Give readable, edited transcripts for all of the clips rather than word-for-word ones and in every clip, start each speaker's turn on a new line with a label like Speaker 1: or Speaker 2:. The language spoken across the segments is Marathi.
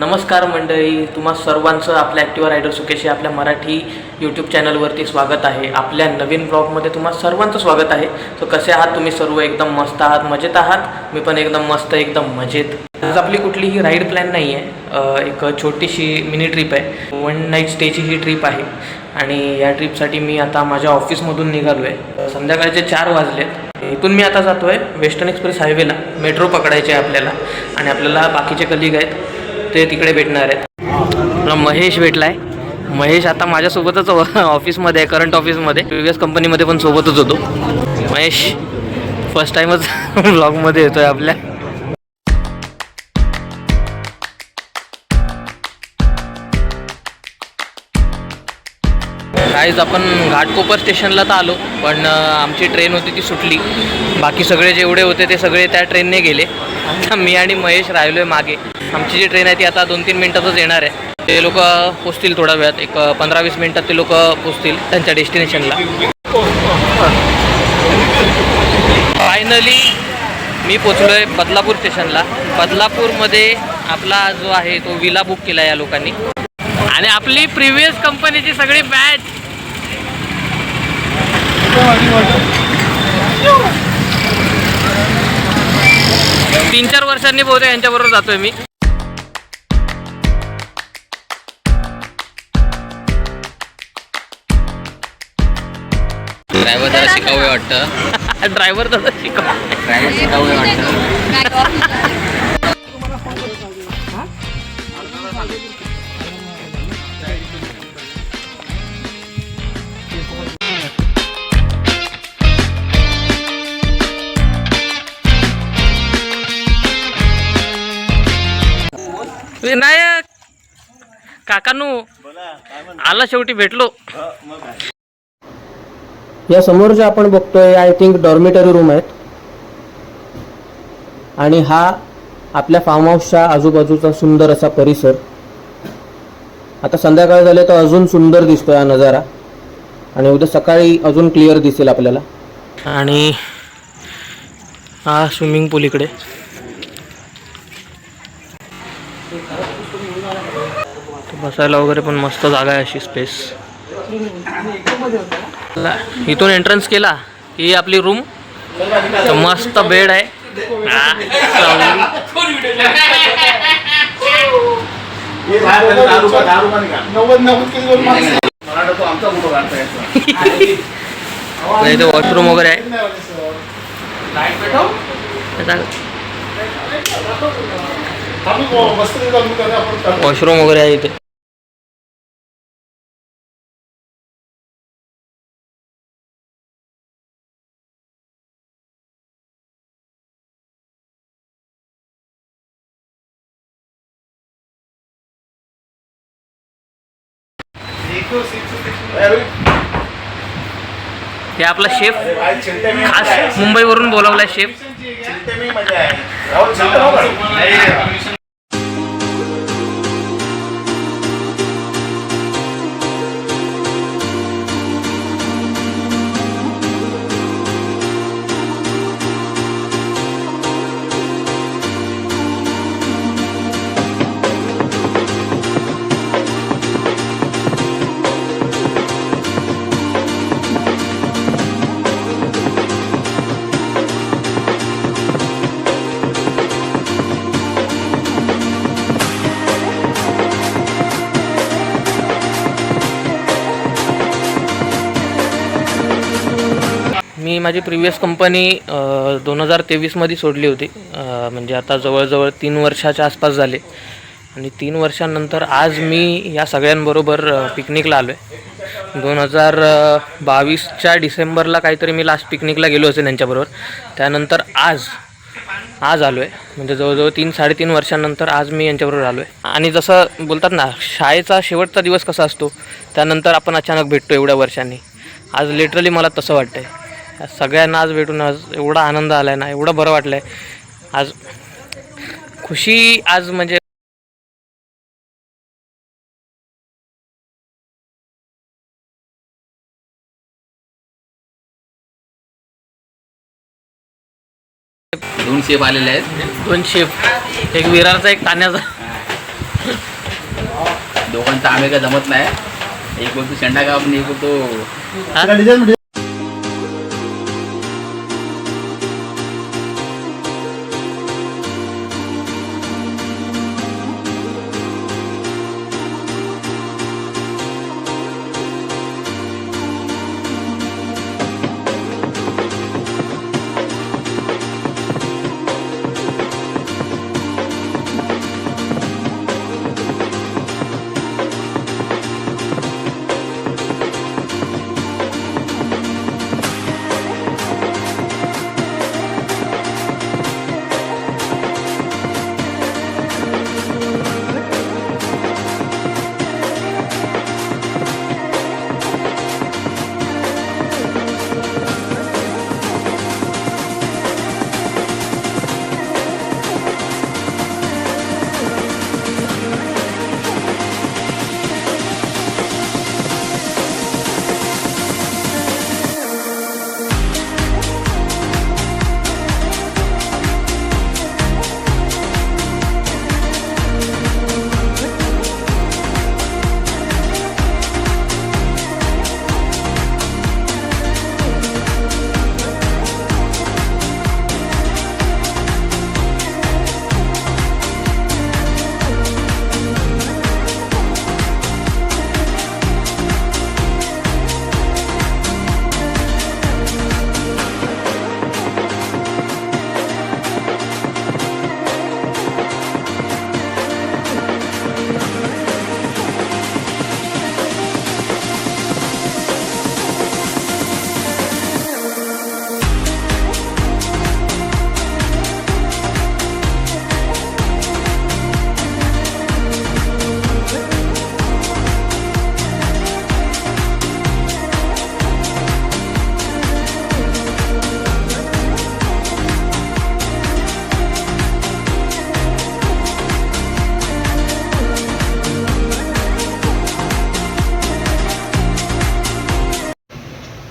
Speaker 1: नमस्कार मंडळी, तुम्हा सर्वांचं आपल्या ॲक्टिव्ह रायडर सुकेशी आपल्या मराठी यूट्यूब चॅनलवरती स्वागत आहे। आपल्या नवीन ब्लॉगमध्ये तुम्हा सर्वांचं स्वागत आहे। तो कसे आहात तुम्ही? सर्व एकदम मस्त आहात, मजेत आहात? मी पण एकदम मस्त, एकदम मजेत। आज आपली कुठलीही राईड प्लॅन नाही आहे, एक छोटीशी मिनी ट्रिप आहे। 1 नाईट स्टेची ही ट्रिप आहे आणि या ट्रिपसाठी मी आता माझ्या ऑफिसमधून निघालो आहे। संध्याकाळचे 4 वाजलेत। इथून मी आता जातो आहे वेस्टर्न एक्सप्रेस हायवेला, मेट्रो पकडायचे आहे आपल्याला आणि आपल्याला बाकीचे कलिग आहेत ते तिकडे भेटणार आहेत। महेश भेटला आहे। महेश आता माझ्यासोबतच ऑफिसमध्ये आहे, करंट ऑफिसमध्ये। प्रिव्हियस कंपनीमध्ये पण सोबतच होतो। महेश फर्स्ट टाईमच ब्लॉगमध्ये येतो आहे आपल्या। गाईज आपण घाटकोपर स्टेशनला तर आलो, पण आमची ट्रेन होती ती सुटली। बाकी सगळे जेवढे होते ते सगळे त्या ट्रेनने गेले। आता मी आणि महेश राहिलो आहे मागे। आमची जी ट्रेन आहे ती आता 2-3 मिनटातच येणार आहे। ते लोक पोचतील थोड्या वेळात, एक 15-20 मिनटात ते लोक पोचतील त्यांच्या डेस्टिनेशनला। फायनली मी पोचलो आहे बदलापूर स्टेशनला। बदलापूरमध्ये आपला जो आहे तो विला बुक केला या लोकांनी आणि आपली प्रिव्हियस कंपनीची सगळी बॅच 3-4 वर्षांनी बहुतेक यांच्याबरोबर जातोय मी। ड्रायव्हर जरा शिकावे वाटतं। ड्रायव्हर जरा शिकावे वाटतं। विनायक काकानू आला, शेवटी भेटलो। या समोर जे आपण बघतोय आय थिंक डॉर्मिटरी रूम आहेत आणि हा आपल्या फार्म हाऊसच्या आजूबाजूचा सुंदर असा परिसर। आता संध्याकाळ झाले तर अजून सुंदर दिसतोय हा नजारा आणि उद्या सकाळी अजून क्लिअर दिसेल आपल्याला। आणि हा स्विमिंग पूल इकडे। बसायला वगैरे पण मस्त जागा आहे, अशी स्पेस। इथून एंट्रन्स केला ही आपली रूम। मस्त बेड आहे। इथे वॉशरूम वगैरे आहे। वॉशरूम वगैरे आहे इथे। हे आपला शेफ, खास मुंबईवरून बोलावलाय शेफ। मी माझी प्रिव्हियस कंपनी 2023मध्ये सोडली होती। म्हणजे आता जवळजवळ 3 वर्षाच्या आसपास झाले आणि 3 वर्षांनंतर आज मी या सगळ्यांबरोबर पिकनिकला आलो आहे। 2022च्या डिसेंबरला काहीतरी मी लास्ट पिकनिकला गेलो असेल त्यांच्याबरोबर। त्यानंतर आज आलो आहे, म्हणजे जवळजवळ 3-3.5 वर्षांनंतर आज मी यांच्याबरोबर आलो आहे। आणि जसं बोलतात ना, शाळेचा शेवटचा दिवस कसा असतो, त्यानंतर आपण अचानक भेटतो एवढ्या वर्षांनी। आज लिटरली मला तसं वाटतं आहे। सगळ्यांना आज भेटून आज एवढा आनंद आला आहे ना, एवढं बरं वाटलं आहे आज। खुशी आज म्हणजे
Speaker 2: दोन शेप आलेले आहेत,
Speaker 1: दोन शेप, एक विरारचा एक ठाण्याचा।
Speaker 2: दोघांचा आम्ही काय जमत नाही. एक बोलतो शेंडा गाव आणि एक बोलतो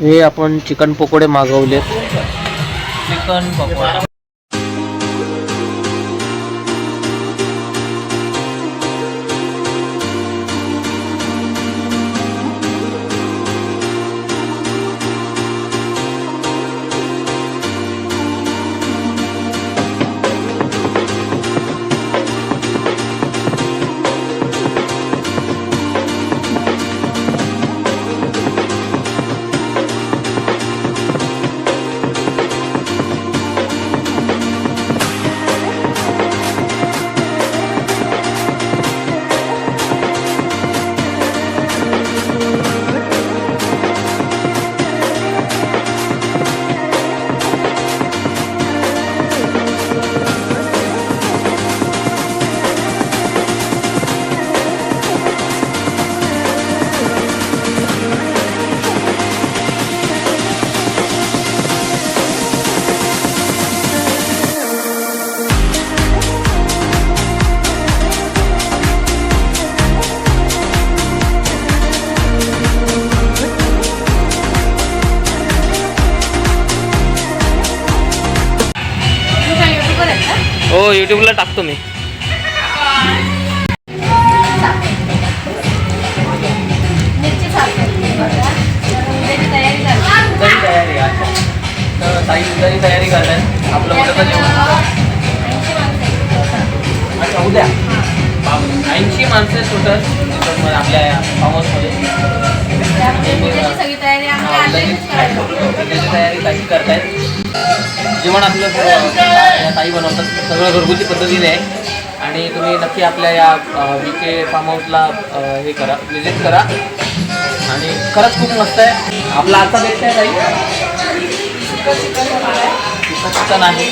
Speaker 1: हे आपण चिकन पकोडे मागवलेत. चिकन पकोडा हो यूट्यूबला टाकतो मी. तयारी करताय आपलं मोठं जेवण. अच्छा उद्या 80 माणसं टोटल आपल्या फार्म हाऊसमध्ये. त्याची तयारी कशी करतायत. जेवण आपलं या ताई बनवतात सगळं घरगुती पद्धतीने आहे. आणि तुम्ही नक्की आपल्या या VK फार्म हाऊसला हे करा, विजिट करा. आणि खरंच खूप मस्त आहे. आपला आजचा बेस्ट आहे ताई चिकन आहे.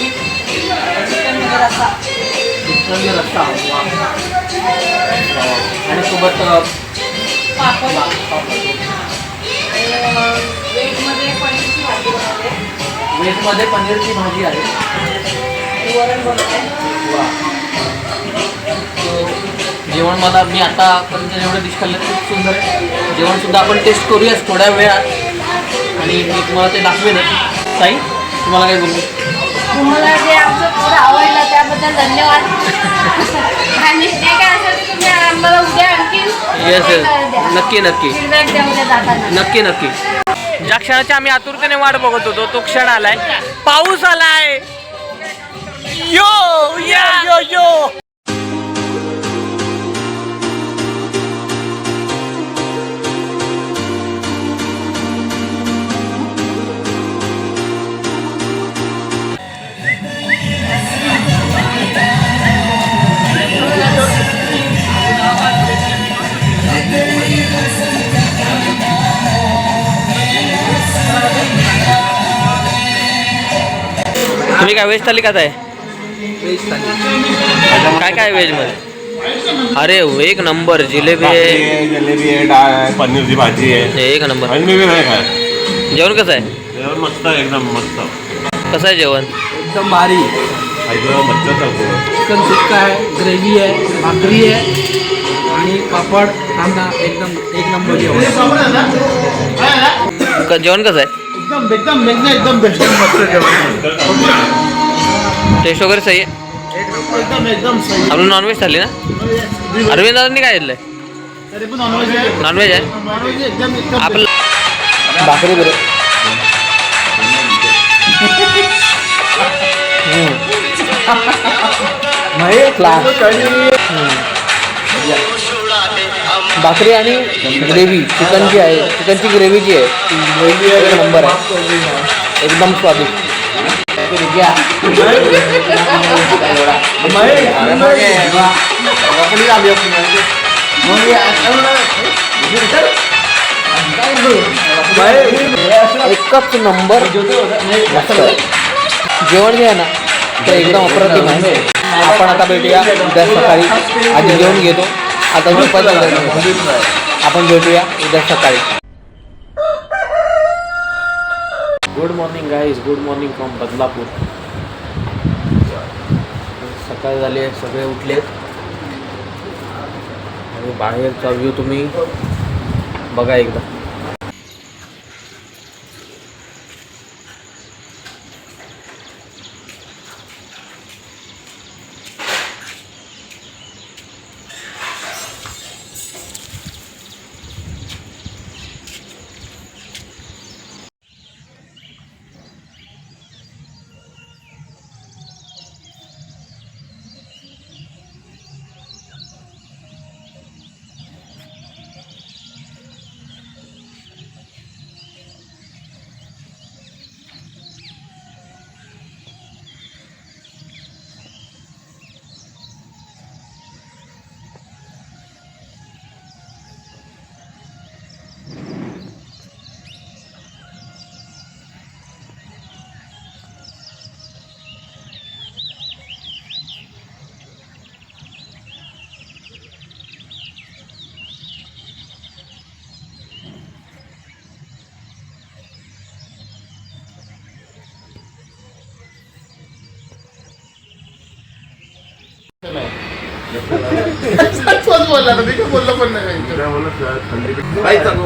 Speaker 1: चिकन रस्सा आणि सोबत व्हेजमध्ये पनीरची भाजी आहे. जेवण मला मी आतापर्यंत जेवढे डिश खाल्ले खूप सुंदर आहे. जेवणसुद्धा आपण टेस्ट करूयाच थोड्या वेळात आणि मी तुम्हाला ते दाखवेनच. ताई तुम्हाला काय बोलू.
Speaker 3: तुम्हाला जे आमचं फूड आवडलं त्याबद्दल दिल्याबद्दल धन्यवाद. आणि जे काय असेल ते तुम्ही आम्हाला उद्या आणखी
Speaker 1: येस येस नक्की नक्की
Speaker 3: फीडबॅक द्या उद्या जाताना.
Speaker 1: नक्की नक्की. ज्या क्षणाची आम्ही आतुरतेने वाट बघत होतो तो क्षण आलाय. पाऊस आलाय. यो या यो यो. तुम्ही काय व्हेज थाली खाताय? काय काय व्हेज मध्ये? अरे एक नंबर जिलेबी आहे.
Speaker 4: जलेबी आहे, डाळ आहे, पनीरची भाजी आहे.
Speaker 1: एक नंबर.
Speaker 4: आणि मी नाही काय
Speaker 1: जेवण कसं आहे?
Speaker 4: जेवण मस्त आहे, एकदम मस्त.
Speaker 1: कसं आहे जेवण?
Speaker 5: एकदम भारी.
Speaker 4: ऐकलं मज्जा चालतो.
Speaker 5: चिकन सुक्का आहे, ग्रेव्ही आहे, भाकरी आहे आणि पापड कांदा. एकदम एक नंबर जेवण.
Speaker 1: जेवण कसं आहे?
Speaker 5: एकदम एकदम एकदम बेस्ट मस्त जेवण.
Speaker 1: टेस्ट वगैरे सही आहे?
Speaker 5: एकदम एकदम सही.
Speaker 1: आपलं नॉनव्हेज थाली ना? अरविंद दादांनी काय घेतलंय? नॉनव्हेज आहे. आपलं भाकरी बरं. भाकरी आणि ग्रेव्ही चिकनची आहे. चिकनची ग्रेव्ही जी आहे एक नंबर आहे. एकदम स्वादिष्ट. एकच नंबर. जेवण जे आहे ना ते एकदम अप्रतिम आहे. आपण आता भेटूया उद्या सकाळी. आधी जेवण घेतो, आता आपण भेटूया उद्या सकाळी. Good morning guys. Good morning from Badlapur. सकाळ झाली आहे, सगळे उठलेत आणि बाहेरचा व्ह्यू तुम्ही बघा एकदा.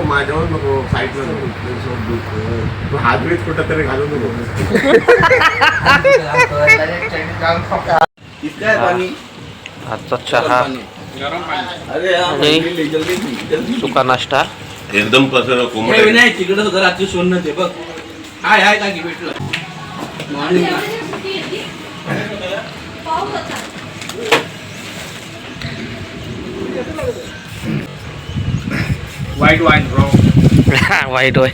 Speaker 4: माझ्यावर नको, साईडला नको, हातवीत कुठं तरी घालून नको.
Speaker 1: आजचा चहा आणि सुका नाश्ता.
Speaker 4: एकदम कसं कोंबड
Speaker 5: तिकडं घराची सोनं ते बघ. हाय हाय का की भेटलं.
Speaker 2: White wine bro.
Speaker 1: वाईट होय.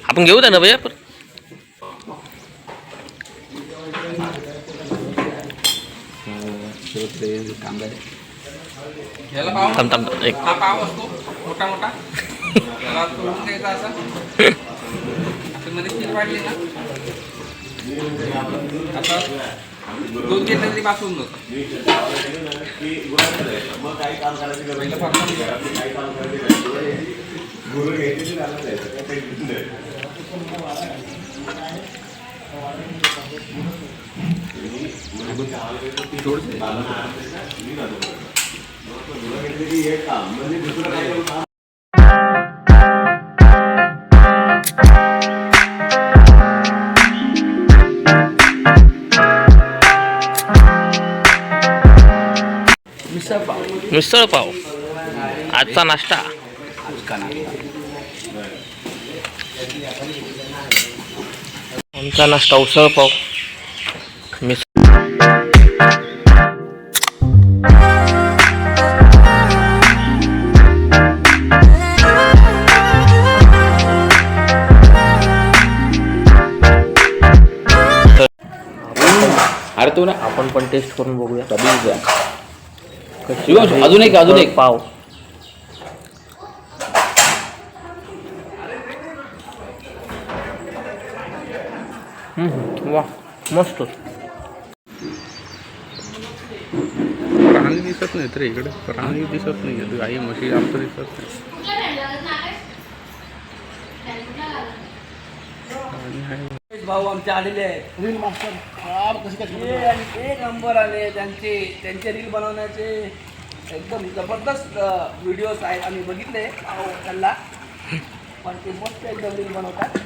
Speaker 1: आपण घेऊ ना भैया. थांब थांब एक
Speaker 2: हा पाव असतो मोठा मोठा. त्याला तोडून द्यायचा असा. मध्ये तीन वाढली ना आता 2-3 तरी पासून होतं. पहिलं फक्त
Speaker 1: मिसळ पाव आजचा नाश्ता. आमचा नाश्ता उसळ पाव मिसळ.
Speaker 2: अरे तो ना
Speaker 1: आपण पण टेस्ट करून बघूया
Speaker 2: शिवांश, अजून एक
Speaker 1: पाव. वा मस्त.
Speaker 6: प्राणी दिसत नाहीत रे इकडे, प्राणी दिसत नाही, गाई म्हशी जास्त दिसत नाही.
Speaker 5: भाऊ आमचे आलेले आहेत रील मास्टर. एक नंबर आले त्यांचे रील बनवण्याचे एकदम जबरदस्त व्हिडिओज आहेत. आम्ही बघितले त्यांना, पण ते मस्त एकदम रील बनवतात.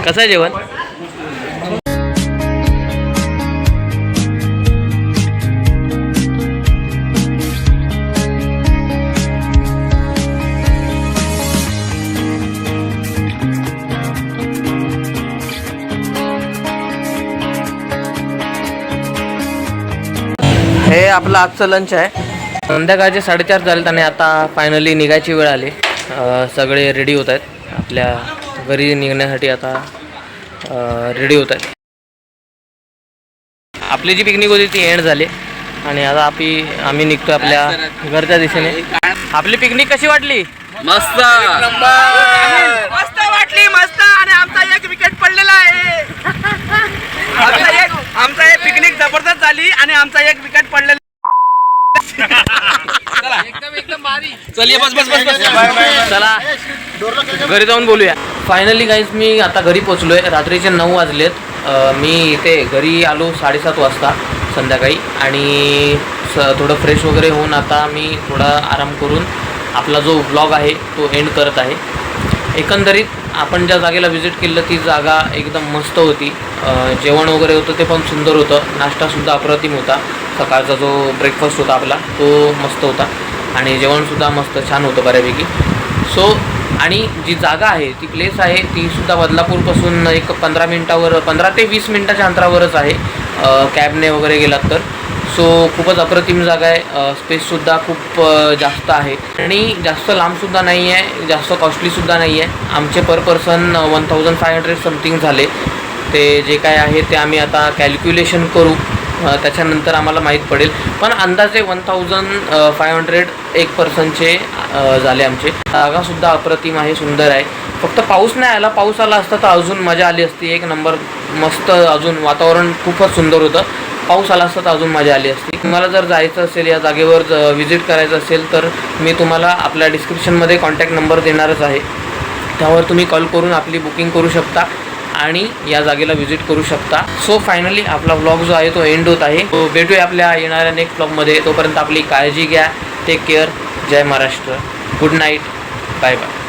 Speaker 1: कसं आहे जेवण? हे आपलं आजचं लंच आहे. संध्याकाळचे 4:30 झालेत आणि आता फायनली निघायची वेळ आली. सगळे रेडी होत आहेत, आपल्या घरी निघण्यासाठी आता रेडी होत आहेत. आपली जी पिकनिक होती ती एंड झाली आणि आता आम्ही निघतो आपल्या घरच्या दिशेने. आपली पिकनिक कशी वाटली?
Speaker 2: मस्त
Speaker 5: मस्त वाटली, मस्त. आणि आमचा एक विकेट पडलेला आहे. आमचा एक पिकनिक जबरदस्त झाली आणि आमचा एक विकेट पडलेला.
Speaker 2: चल ये बस बस बस बस
Speaker 1: चला घरी जाऊन बोलूया. फायनली गाईज मी आता घरी पोचलो आहे. रात्रीचे 9 वाजलेत. मी इथे घरी आलो 7:30 वाजता संध्याकाळी आणि थोडं फ्रेश वगैरे होऊन आता मी थोडा आराम करून आपला जो व्लॉग आहे तो एंड करत आहे. एकंदरीत आपण ज्या जागेला व्हिजिट केलं ती जागा एकदम मस्त होती. जेवण वगैरे होतं ते पण सुंदर होतं. नाश्तासुद्धा अप्रतिम होता. सकाळचा जो ब्रेकफास्ट होता आपला तो मस्त होता आणि जेवणसुद्धा मस्त छान होतं बऱ्यापैकी. सो आणि जी जागा आहे ती प्लेस आहे तीसुद्धा बदलापूरपासून एक 15 ते 20 मिनटाच्या अंतरावरच आहे कॅबने वगैरे गेलात तर. सो खूपच अप्रतिम जागा आहे. स्पेससुद्धा खूप जास्त आहे आणि जास्त लांबसुद्धा नाही आहे, जास्त कॉस्टलीसुद्धा नाही आहे. आमचे पर पर्सन 1500 समथिंग झाले. ते जे काय आहे ते आम्ही आता कॅल्क्युलेशन करू, त्याच्यानंतर आम्हाला माहीत पडेल. पण अंदाजे 1500 एक पर्सनचे झाले आमचे. जागासुद्धा अप्रतिम आहे, सुंदर आहे. फक्त पाऊस नाही आला. पाऊस आला असता तर अजून मजा आली असती. एक नंबर मस्त, अजून वातावरण खूपच सुंदर होतं. पाऊस आला असता तर अजून मजा आली असती. तुम्हाला जर जायचं असेल या जागेवर व्हिजिट करायचं असेल तर मी तुम्हाला आपल्या डिस्क्रिप्शनमध्ये कॉन्टॅक्ट नंबर देणारच आहे. त्यावर तुम्ही कॉल करून आपली बुकिंग करू शकता आणि या जागेला व्हिजिट करू शकता. सो फायनली आपला व्लॉग जो आहे तो एंड होत आहे. तो भेटूया आपल्या येणाऱ्या नेक्स्ट व्लॉगमध्ये. तोपर्यंत आपली काळजी घ्या. Take care. जय Maharashtra. Good night. Bye bye.